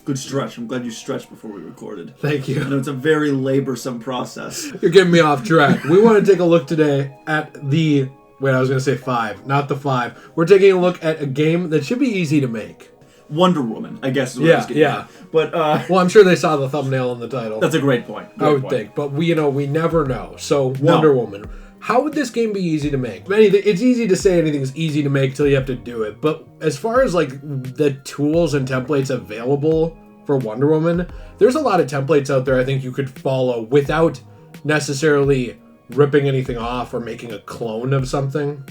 Good stretch. I'm glad you stretched before we recorded. Thank you. I know it's a very laborsome process. You're getting me off track. We want to take a look today at the... Wait, I was going to say 5, not the 5. We're taking a look at a game that should be easy to make. Wonder Woman, I guess is what I was getting at. But, well, I'm sure they saw the thumbnail in the title. That's a great point. I would think. But, we never know. So, Wonder Woman. How would this game be easy to make? It's easy to say anything's easy to make till you have to do it. But as far as, like, the tools and templates available for Wonder Woman, there's a lot of templates out there I think you could follow without necessarily ripping anything off or making a clone of something.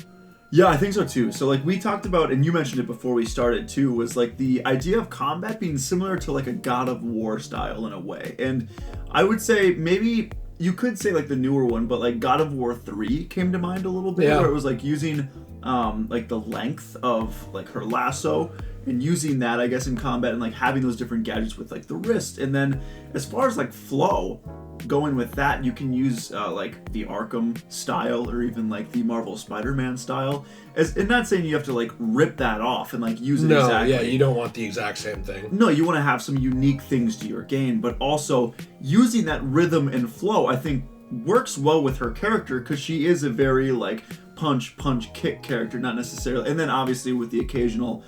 Yeah, I think so too. So like we talked about, and you mentioned it before we started too, was like the idea of combat being similar to like a God of War style in a way. And I would say maybe you could say like the newer one, but like God of War 3 came to mind a little bit, where it was like using like the length of like her lasso and using that, I guess, in combat and like having those different gadgets with like the wrist. And then as far as like flow, going with that, you can use like the Arkham style or even like the Marvel Spider-Man style. And not saying you have to like rip that off and like use it exactly. Yeah, you don't want the exact same thing. No, you want to have some unique things to your game, but also using that rhythm and flow, I think, works well with her character because she is a very like punch, kick character, not necessarily. And then obviously with the occasional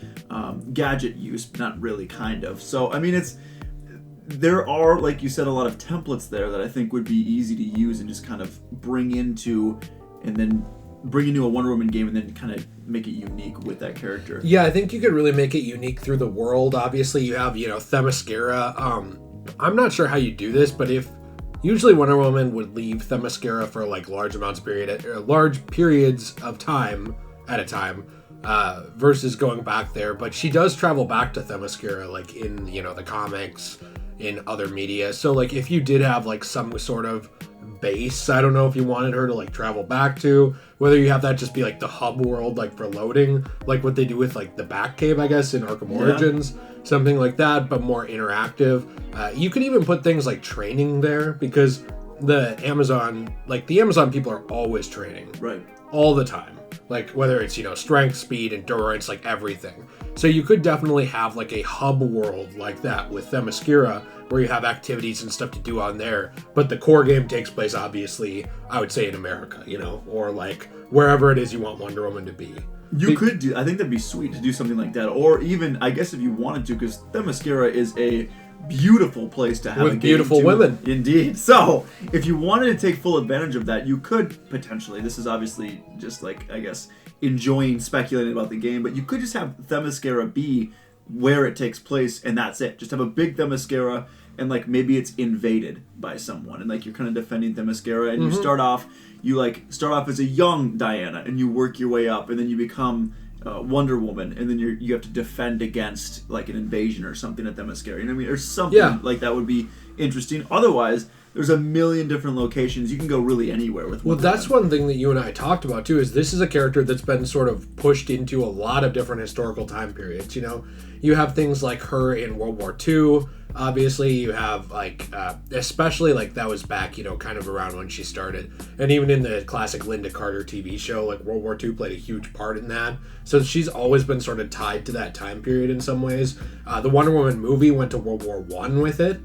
gadget use, but not really, kind of. So, I mean, there are, like you said, a lot of templates there that I think would be easy to use and just kind of bring into a Wonder Woman game and then kind of make it unique with that character. Yeah, I think you could really make it unique through the world. Obviously, you have, Themyscira. I'm not sure how you do this, but usually Wonder Woman would leave Themyscira for like large periods of time at a time, versus going back there. But she does travel back to Themyscira, like in, the comics, in other media. So like if you did have like some sort of base, I don't know if you wanted her to like travel back to, whether you have that just be like the hub world, like for loading, like what they do with like the Batcave, I guess, in Arkham Origins, something like that, but more interactive. You could even put things like training there, because the Amazon people are always training. Right. All the time. Like whether it's, strength, speed, endurance, like everything. So you could definitely have like a hub world like that with Themyscira, where you have activities and stuff to do on there. But the core game takes place, obviously, I would say in America, or like wherever it is you want Wonder Woman to be. I think that'd be sweet to do something like that. Or even, I guess if you wanted to, because Themyscira is a beautiful place to have with a game beautiful women. Indeed. So, if you wanted to take full advantage of that, you could potentially, this is obviously just like, I guess, enjoying speculating about the game, but you could just have Themyscira be where it takes place, and that's it. Just have a big Themyscira, and like maybe it's invaded by someone, and like you're kind of defending Themyscira, and you start off as a young Diana, and you work your way up, and then you become Wonder Woman, and then you have to defend against like an invasion or something at Themyscira. You know what I mean? Or something like that would be interesting. Otherwise, there's a million different locations. You can go really anywhere with Wonder Woman. That's one thing that you and I talked about too, is this is a character that's been sort of pushed into a lot of different historical time periods. You have things like her in World War II. Obviously, you have like, especially like that was back, kind of around when she started. And even in the classic Linda Carter TV show, like World War II played a huge part in that. So she's always been sort of tied to that time period in some ways. The Wonder Woman movie went to World War I with it.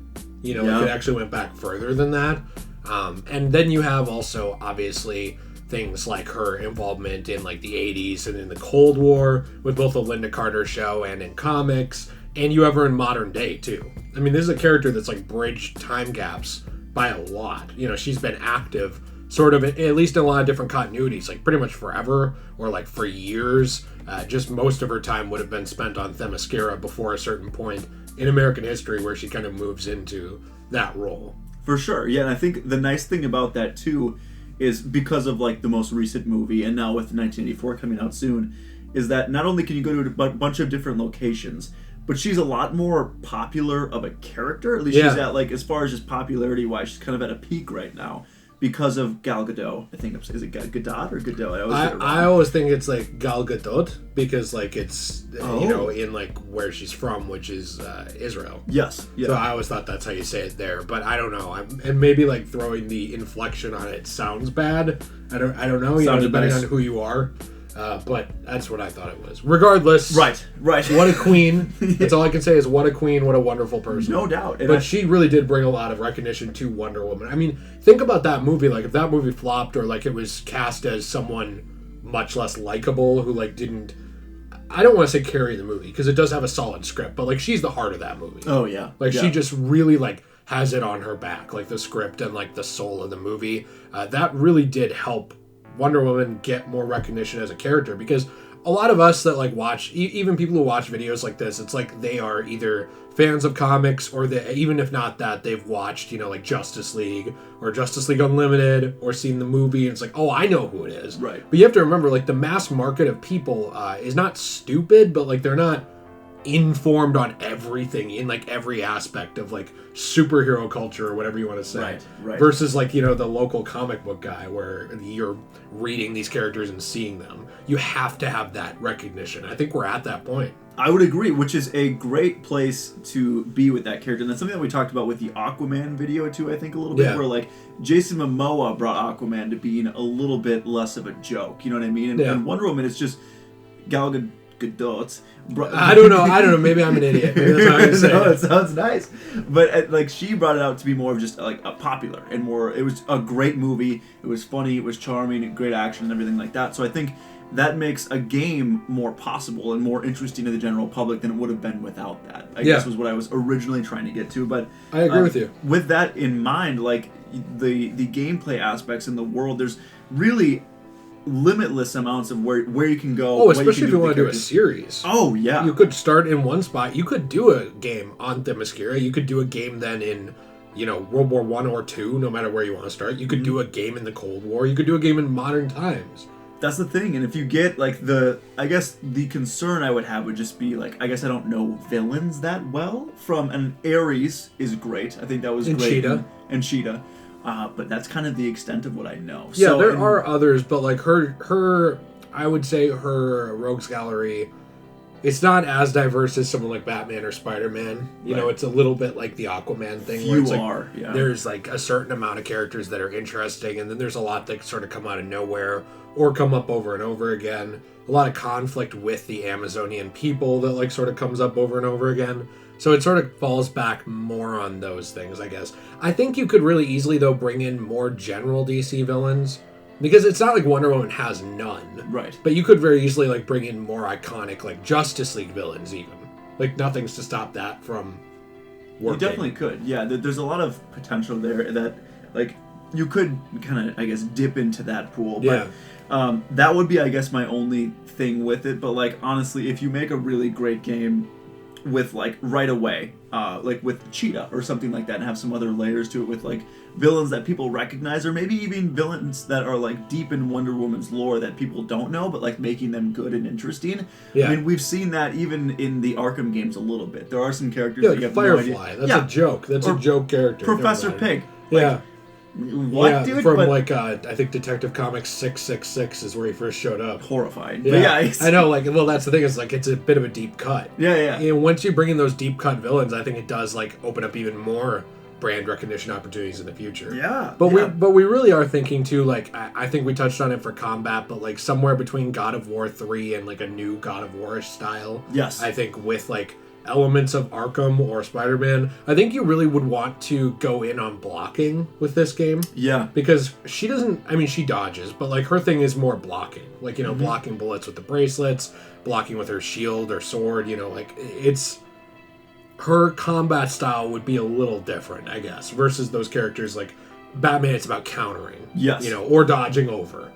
It actually went back further than that. And then you have also, obviously, things like her involvement in like the 80s and in the Cold War with both the Linda Carter show and in comics. And you have her in modern day, too. I mean, this is a character that's, like, bridged time gaps by a lot. She's been active, sort of, at least in a lot of different continuities, like, pretty much forever, or, like, for years. Just most of her time would have been spent on Themyscira before a certain point in American history where she kind of moves into that role. For sure, yeah, and I think the nice thing about that, too, is because of, like, the most recent movie, and now with 1984 coming out soon, is that not only can you go to a bunch of different locations, but she's a lot more popular of a character. At least she's at, like, as far as just popularity-wise, she's kind of at a peak right now because of Gal Gadot. I think, is it Gadot or Gadot? I always think it's, like, Gal Gadot because, like, it's, in, like, where she's from, which is Israel. Yes. Yeah. So I always thought that's how you say it there, but I don't know. And maybe, like, throwing the inflection on it sounds bad. I don't know, depending on who you are. But that's what I thought it was. Regardless, Right. what a queen. That's all I can say is what a queen, what a wonderful person. No doubt. But she really did bring a lot of recognition to Wonder Woman. I mean, think about that movie. Like, if that movie flopped or, like, it was cast as someone much less likable who, like, didn't... I don't want to say carry the movie, because it does have a solid script, but, like, she's the heart of that movie. Oh, yeah. Like, she just really, like, has it on her back. Like, the script and, like, the soul of the movie. That really did help Wonder Woman get more recognition as a character, because a lot of us that like watch, even people who watch videos like this, it's like they are either fans of comics or even if not that, they've watched, you know, like Justice League or Justice League Unlimited or seen the movie, and it's like, oh, I know who it is. Right. But you have to remember, like, the mass market of people is not stupid, but like they're not informed on everything in like every aspect of like superhero culture or whatever you want to say. Right. Versus like, you know, the local comic book guy where you're reading these characters and seeing them. You have to have that recognition. I think we're at that point. I would agree, which is a great place to be with that character. And that's something that we talked about with the Aquaman video too, I think, a little bit, where like Jason Momoa brought Aquaman to being a little bit less of a joke. You know what I mean? And Wonder Woman is just Gal Gadot. I don't know. Maybe I'm an idiot. Maybe that's how I say no, it sounds nice. But like she brought it out to be more of just like a popular and more. It was a great movie. It was funny. It was charming. Great action and everything like that. So I think that makes a game more possible and more interesting to the general public than it would have been without that. I guess was what I was originally trying to get to. But I agree with you. With that in mind, like the gameplay aspects in the world, there's really limitless amounts of where you can go. Oh, especially if you want to do a series. Oh, yeah. You could start in one spot. You could do a game on Themyscira. You could do a game then in, you know, World War I or II, no matter where you want to start. You could do a game in the Cold War. You could do a game in modern times. That's the thing. And if you get, like, I guess the concern I would have would just be, like, I guess I don't know villains that well. And Ares is great. I think that was great. And Cheetah. But that's kind of the extent of what I know. Yeah, so, there are others, but like her, I would say her rogues gallery, it's not as diverse as someone like Batman or Spider-Man. You know, it's a little bit like the Aquaman thing. Where it's like, there's like a certain amount of characters that are interesting, and then there's a lot that sort of come out of nowhere or come up over and over again. A lot of conflict with the Amazonian people that like sort of comes up over and over again. So it sort of falls back more on those things, I guess. I think you could really easily, though, bring in more general DC villains. Because it's not like Wonder Woman has none. Right. But you could very easily, like, bring in more iconic, like, Justice League villains, even. Like, nothing's to stop that from working. You definitely could. Yeah, there's a lot of potential there that, like, you could kind of, I guess, dip into that pool. But that would be, I guess, my only thing with it. But, like, honestly, if you make a really great game with like right away, like with Cheetah or something like that, and have some other layers to it with like villains that people recognize, or maybe even villains that are like deep in Wonder Woman's lore that people don't know, but like making them good and interesting. I mean, we've seen that even in the Arkham games a little bit. There are some characters that you have Firefly. No idea. That's a joke. That's a joke character. Professor Pig. Like, what, dude? From like I think Detective Comics 666 is where he first showed up. Horrifying. Yeah, but I know. Like, well, that's the thing. Is like it's a bit of a deep cut. Yeah. And once you bring in those deep cut villains, I think it does like open up even more brand recognition opportunities in the future. But we really are thinking too. Like I think we touched on it for combat, but like somewhere between God of War 3 and like a new God of War-ish style. Yes. I think with like elements of Arkham or Spider-Man, I think you really would want to go in on blocking with this game. Yeah. Because she doesn't, I mean, she dodges, but like her thing is more blocking. Like, you know, blocking bullets with the bracelets, blocking with her shield or sword, you know, like it's, her combat style would be a little different, I guess, versus those characters like Batman, it's about countering. Yes. You know, or dodging over.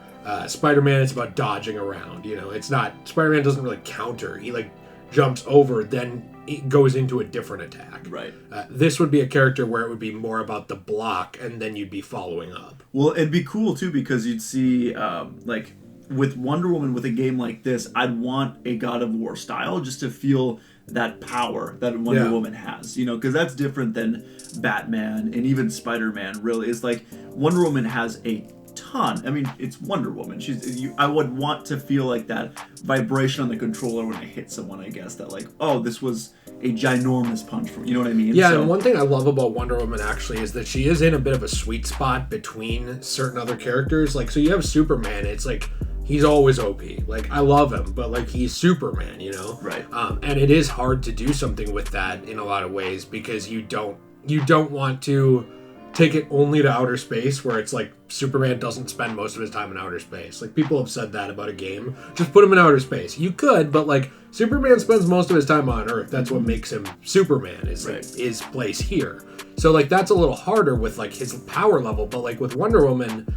Spider-Man, it's about dodging around, you know, it's not, Spider-Man doesn't really counter. He like jumps over, then it goes into a different attack. Right. This would be a character where it would be more about the block, and then you'd be following up. Well, it'd be cool too because you'd see like with Wonder Woman with a game like this, I'd want a God of War style just to feel that power that Wonder Woman has, you know, because that's different than Batman and even Spider-Man. Really, it's like Wonder Woman has a ton. I mean, it's Wonder Woman. I would want to feel like that vibration on the controller when I hit someone, I guess, that like, oh, this was a ginormous punch from, you know what I mean? Yeah, and one thing I love about Wonder Woman actually is that she is in a bit of a sweet spot between certain other characters. Like, so you have Superman, it's like he's always OP. Like, I love him, but like he's Superman, you know? Right. And it is hard to do something with that in a lot of ways because you don't want to take it only to outer space where it's like Superman doesn't spend most of his time in outer space. Like, people have said that about a game. Just put him in outer space. You could, but like Superman spends most of his time on Earth. That's what makes him Superman, is like his place here. So like that's a little harder with like his power level, but like with Wonder Woman,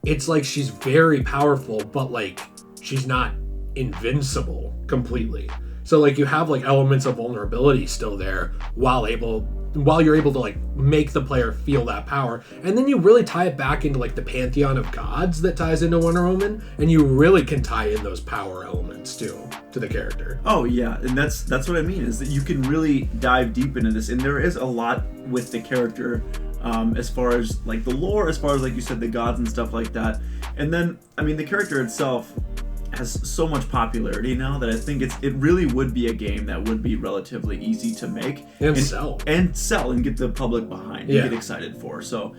it's like she's very powerful, but like she's not invincible completely. So like you have like elements of vulnerability still there while you're able to like make the player feel that power. And then you really tie it back into like the pantheon of gods that ties into Wonder Woman, and you really can tie in those power elements too to the character. Oh yeah, and that's what I mean, is that you can really dive deep into this, and there is a lot with the character, as far as like the lore, as far as like you said, the gods and stuff like that. And then I mean the character itself has so much popularity now that I think it really would be a game that would be relatively easy to make and sell and get the public behind and get excited for. So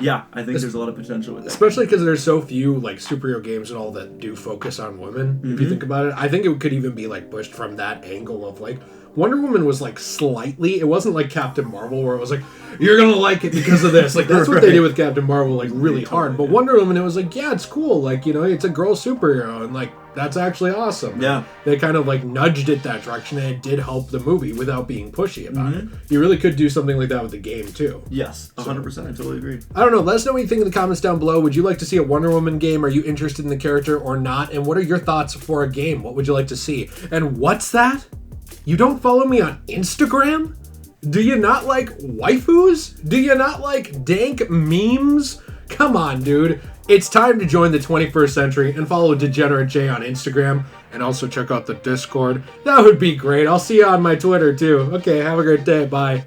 yeah, I think there's a lot of potential with that. Especially because there's so few like superhero games and all that do focus on women. If you think about it, I think it could even be like pushed from that angle of like Wonder Woman was like slightly, it wasn't like Captain Marvel where it was like, you're gonna like it because of this. Like that's what they did with Captain Marvel, like really hard. But Wonder Woman, it was like, yeah, it's cool. Like, you know, it's a girl superhero and like that's actually awesome. Yeah. And they kind of like nudged it that direction, and it did help the movie without being pushy about it. You really could do something like that with the game too. Yes, 100%. I totally agree. I don't know. Let us know what you think in the comments down below. Would you like to see a Wonder Woman game? Are you interested in the character or not? And what are your thoughts for a game? What would you like to see? And what's that? You don't follow me on Instagram? Do you not like waifus? Do you not like dank memes? Come on, dude. It's time to join the 21st century and follow Degenerate J on Instagram, and also check out the Discord. That would be great. I'll see you on my Twitter too. Okay, have a great day. Bye.